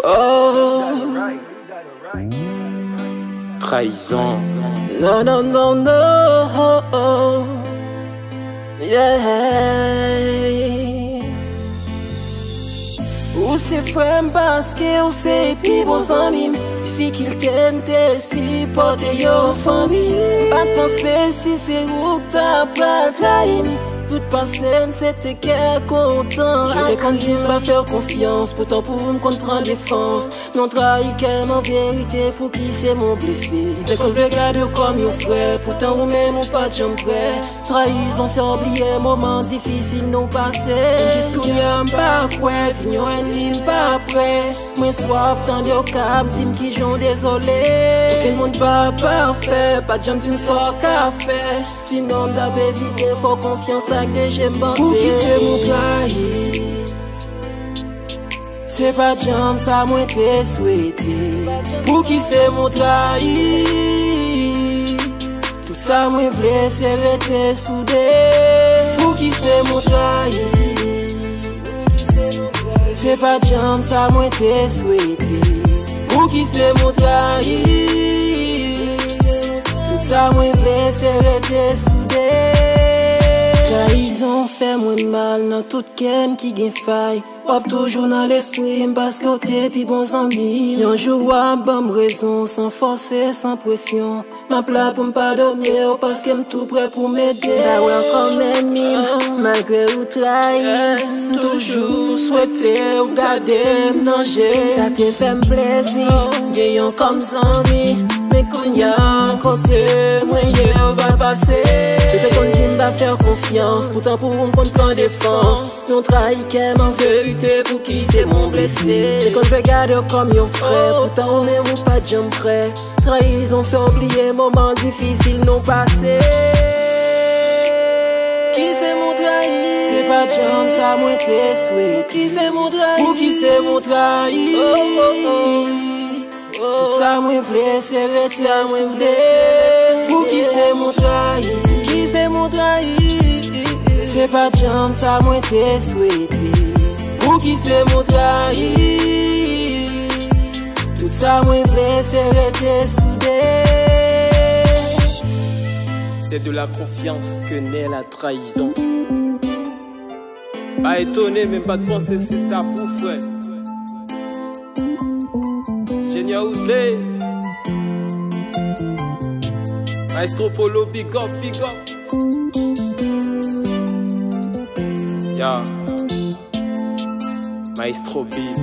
Oh, trahison. Non, non, non, non. Yeah. Ou c'est frère parce que ou c'est plus bons amis. Difficulté si porter your famille. Pas de penser si c'est où que t'as pas trahi. Toute personne c'était qu'elle content. Je te conduis pas faire confiance. Pourtant pour me comprendre défense. Non trahi qu'elle en vérité pour qui c'est mon blessé. Je te regarde comme un frère. Pourtant ou même ou pas de jambes frère. Trahison fait oublier moments difficiles non passés. Jusqu'où y'a pas quoi. Vignon ennemi pas prêt. Moi soif tant de câble. Signe qui j'en désolé. Aucun monde pas parfait. Pas de jambes d'une soeur café. Sinon d'abord éviter faut confiance. Que j'aime pour qui c'est mon trahi. C'est pas de jambes, ça moi t'ai souhaité. Pour qui c'est mon trahi. Tout ça moi voulais c'est rester soudé. Pour qui c'est mon trahi. C'est pas de jambes, ça moi t'ai souhaité. Pour qui c'est mon trahi. Tout ça moi voulais c'est rester soudé. Trahison fait moins mal dans toute ken qui gagne faille. Wap toujours dans l'esprit parce que t'es pis bons amis. Un jour wap bonne raison sans forcer, sans pression. Ma plat pour me pardonner parce qu'elle tout prêt pour m'aider. Bah ouais comme ennemi, malgré ou trahi. Toujours souhaiter ou garder danger. Ça te fait plaisir, gagnons comme amis. Mais qu'on y a côté, moi y'a va passer. Je te continue à faire confiance, pourtant pour me prendre défense. Non trahi qu'elle en vérité pour qui c'est mon blessé. Et quand je regarde comme un frère, pourtant on même ou pas de jambes prêts. Trahison fait oublier moments difficiles non passés. Qui c'est mon trahi? C'est pas de jambes, ça moi t'ai souhaité. Qui c'est mon trahi? Pour qui c'est mon trahi? Tout ça moi voulais c'est rester soudé. Pour qui c'est mon trahi? Qui c'est mon trahi? C'est pas de jambes, ça moi t'ai souhaité. Pour qui c'est mon trahi? Tout ça moi voulais c'est rester soudé. C'est de la confiance que naît la trahison. Pas étonné, même pas de penser c'est ta pour frère. Génial Oudley, Maestro Polo, big up, big up. Yeah, Maestro Bill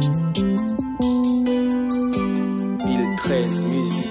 13 musique.